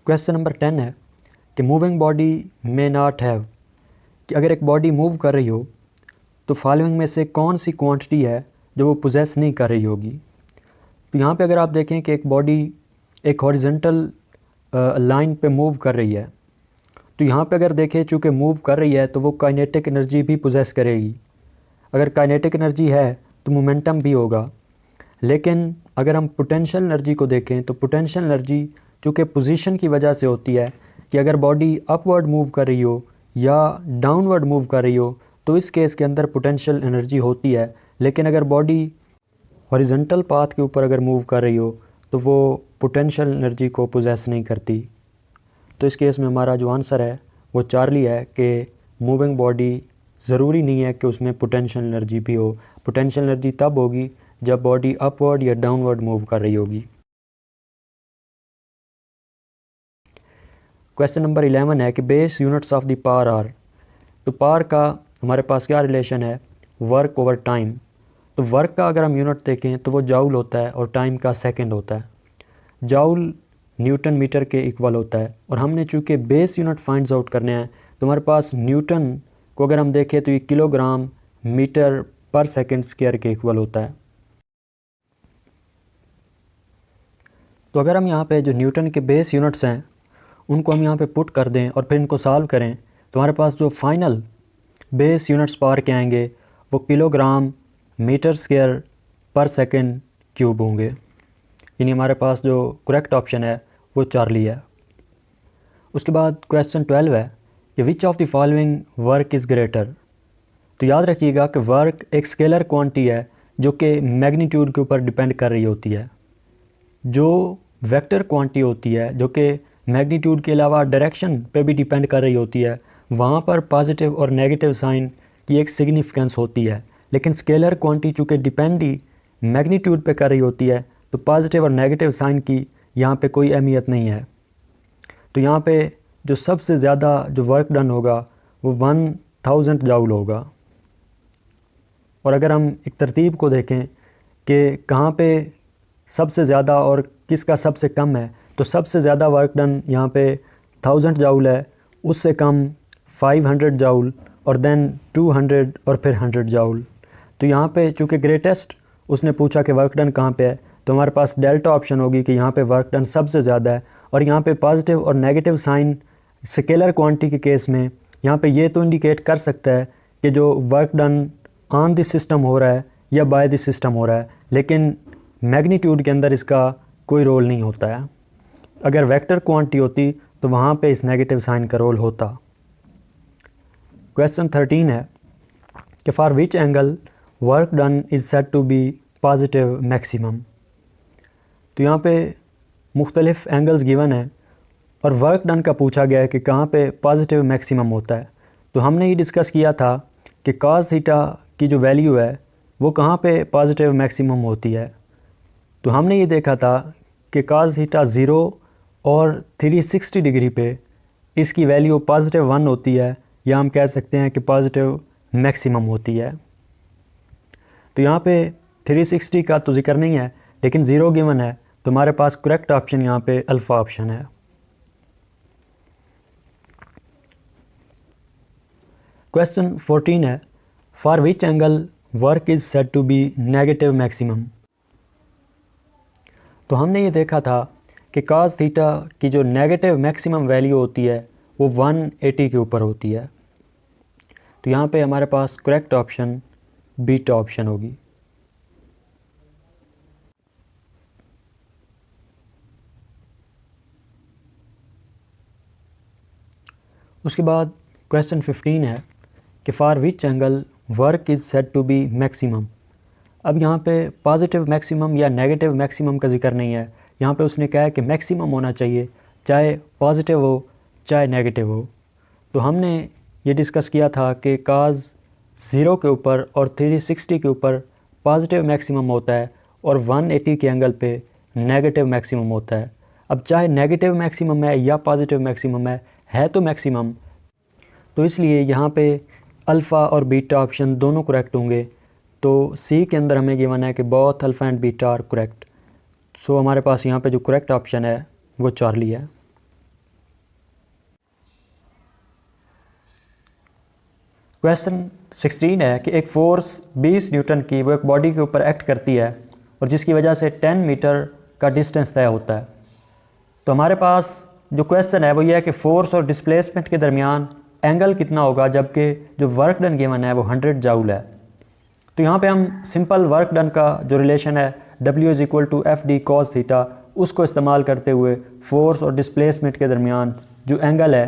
Question number 10 है कि moving body may not have, कि अगर एक बॉडी मूव कर रही हो तो फॉलोइंग में से कौन सी क्वांटिटी है जो वो पोजेस नहीं कर रही होगी। तो यहाँ पे अगर आप देखें कि एक बॉडी एक हॉरिजेंटल लाइन पे मूव कर रही है, तो यहाँ पे अगर देखें चूँकि मूव कर रही है तो वो काइनेटिक एनर्जी भी पोजेस करेगी। अगर काइनेटिक एनर्जी है तो मोमेंटम भी होगा। लेकिन अगर हम पोटेंशियल एनर्जी को देखें तो पोटेंशियल एनर्जी चूँकि पोजीशन की वजह से होती है कि अगर बॉडी अपवर्ड मूव कर रही हो या डाउनवर्ड मूव कर रही हो तो इस केस के अंदर पोटेंशियल एनर्जी होती है। लेकिन अगर बॉडी हॉरिजॉन्टल पाथ के ऊपर अगर मूव कर रही हो तो वो पोटेंशियल एनर्जी को पोजेस नहीं करती। तो इस केस में हमारा जो आंसर है वो चार्ली है कि मूविंग बॉडी ज़रूरी नहीं है कि उसमें पोटेंशियल एनर्जी भी हो। पोटेंशियल एनर्जी तब होगी जब बॉडी अपवर्ड या डाउनवर्ड मूव कर रही होगी। क्वेश्चन नंबर 11 है कि base units of the power are. तो पावर का हमारे पास क्या रिलेशन है, वर्क ओवर टाइम। तो वर्क का अगर हम यूनिट देखें तो वो जाउल होता है और टाइम का सेकंड होता है। जाउल न्यूटन मीटर के इक्वल होता है और हमने चूँकि बेस यूनिट फाइंड आउट करने हैं तो हमारे पास न्यूटन को अगर हम देखें तो ये किलोग्राम मीटर पर सेकंड स्क्वायर के इक्वल होता है। तो अगर हम यहाँ पे जो न्यूटन के बेस यूनिट्स हैं उनको हम यहाँ पे पुट कर दें और फिर इनको सॉल्व करें तो हमारे पास जो फाइनल बेस यूनिट्स पावर के आएंगे वो किलोग्राम मीटर स्क्वायर पर सेकंड क्यूब होंगे। यानी हमारे पास जो करेक्ट ऑप्शन है वो चार्ली है। उसके बाद क्वेश्चन 12 है कि which of the following work is greater. तो याद रखिएगा कि वर्क एक स्केलर क्वांटिटी है जो कि मैग्नीट्यूड के ऊपर डिपेंड कर रही होती है। जो वेक्टर क्वांटिटी होती है जो कि मैग्नीट्यूड के अलावा डायरेक्शन पे भी डिपेंड कर रही होती है, वहाँ पर पॉजिटिव और नेगेटिव साइन की एक सिग्निफिकेंस होती है। लेकिन स्केलर क्वांटिटी चूँकि डिपेंड ही मैग्नीट्यूड पे कर रही होती है तो पॉजिटिव और नेगेटिव साइन की यहाँ पे कोई अहमियत नहीं है। तो यहाँ पे जो सबसे ज़्यादा जो वर्क डन होगा वो 1000 जाउल होगा। और अगर हम एक तरतीब को देखें कि कहाँ पे सबसे ज़्यादा और किसका सबसे कम है, तो सबसे ज़्यादा वर्क डन यहाँ पे 1000 जाउल है, उससे कम 500 जाउल और देन 200 और फिर 100 जाउल। तो यहाँ पे चूँकि ग्रेटेस्ट उसने पूछा कि वर्क डन कहाँ पे है तो हमारे पास डेल्टा ऑप्शन होगी कि यहाँ पे वर्क डन सबसे ज़्यादा है। और यहाँ पे पॉजिटिव और नेगेटिव साइन स्केलर क्वांटिटी के केस में यहाँ पे ये तो इंडिकेट कर सकता है कि जो work done on this system हो रहा है या बाय दिस सिस्टम हो रहा है, लेकिन मैग्नीट्यूड के अंदर इसका कोई रोल नहीं होता है। अगर वेक्टर क्वांटिटी होती तो वहाँ पे इस नेगेटिव साइन का रोल होता। क्वेश्चन 13 है कि for which angle work done is said to be positive maximum. तो यहाँ पे मुख्तलिफ एंगल्स गिवन है और वर्क डन का पूछा गया है कि कहाँ पे पॉजिटिव मैक्सिमम होता है। तो हमने ये डिस्कस किया था कि cos थीटा की जो वैल्यू है वो कहाँ पे पॉजिटिव मैक्सिमम होती है। तो हमने ये देखा था कि cos थीटा 0 और 360 डिग्री पे इसकी वैल्यू पॉजिटिव 1 होती है, या हम कह सकते हैं कि पॉजिटिव मैक्सिमम होती है। तो यहाँ पे 360 का तो जिक्र नहीं है लेकिन 0 गिवन है, तो हमारे पास करेक्ट ऑप्शन यहाँ पे अल्फ़ा ऑप्शन है। क्वेश्चन 14 है for which angle work is said to be negative maximum. तो हमने ये देखा था कि cos थीटा की जो नेगेटिव मैक्सिमम वैल्यू होती है वो 180 के ऊपर होती है। तो यहाँ पे हमारे पास करेक्ट ऑप्शन बीटा ऑप्शन होगी। उसके बाद क्वेश्चन 15 है कि for which angle work is said to be maximum. अब यहाँ पे पॉजिटिव मैक्सिमम या नेगेटिव मैक्सिमम का जिक्र नहीं है, यहाँ पे उसने कहा है कि मैक्सिमम होना चाहिए, चाहे पॉजिटिव हो चाहे नेगेटिव हो। तो हमने ये डिस्कस किया था कि cos 0 के ऊपर और 360 के ऊपर पॉजिटिव मैक्सिमम होता है और 180 के एंगल पे नेगेटिव मैक्सिमम होता है। अब चाहे नेगेटिव मैक्सिमम है या पॉजिटिव मैक्सिमम है तो मैक्सिमम, तो इसलिए यहाँ पे अल्फ़ा और बीटा ऑप्शन दोनों करेक्ट होंगे। तो सी के अंदर हमें गिवन है कि both alpha and beta are correct. So हमारे पास यहाँ पे जो करेक्ट ऑप्शन है वो चार्ली है। क्वेश्चन 16 है कि एक फोर्स 20 न्यूटन की वो एक बॉडी के ऊपर एक्ट करती है और जिसकी वजह से 10 मीटर का डिस्टेंस तय होता है। तो हमारे पास जो क्वेश्चन है वो ये है कि फोर्स और डिस्प्लेसमेंट के दरमियान एंगल कितना होगा जबकि जो वर्क डन गिवन है वो 100 जाउल है। तो यहाँ पे हम सिंपल वर्क डन का जो रिलेशन है W=FD cos थीटा उसको इस्तेमाल करते हुए फोर्स और डिस्प्लेसमेंट के दरमियान जो एंगल है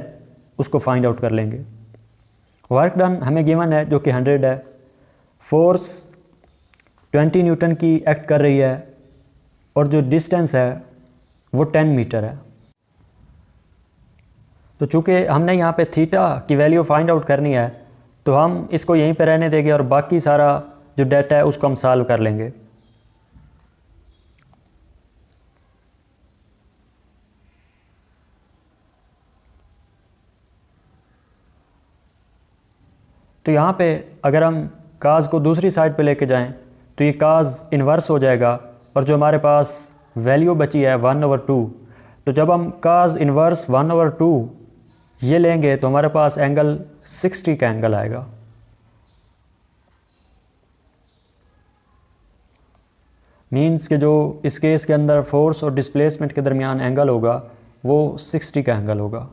उसको फाइंड आउट कर लेंगे। वर्क डन हमें गिवन है जो कि 100 है, फोर्स 20 न्यूटन की एक्ट कर रही है और जो डिस्टेंस है वो 10 मीटर है। तो चूँकि हमने यहाँ पे थीटा की वैल्यू फाइंड आउट करनी है तो हम इसको यहीं पे रहने देंगे और बाकी सारा जो डाटा है उसको हम सॉल्व कर लेंगे। तो यहाँ पे अगर हम काज को दूसरी साइड पे लेके जाएं तो ये काज इन्वर्स हो जाएगा और जो हमारे पास वैल्यू बची है 1/2, तो जब हम काज इन्वर्स 1/2 ये लेंगे तो हमारे पास एंगल 60 का एंगल आएगा। मीन्स कि जो इस केस के अंदर फोर्स और डिस्प्लेसमेंट के दरमियान एंगल होगा वो 60 का एंगल होगा।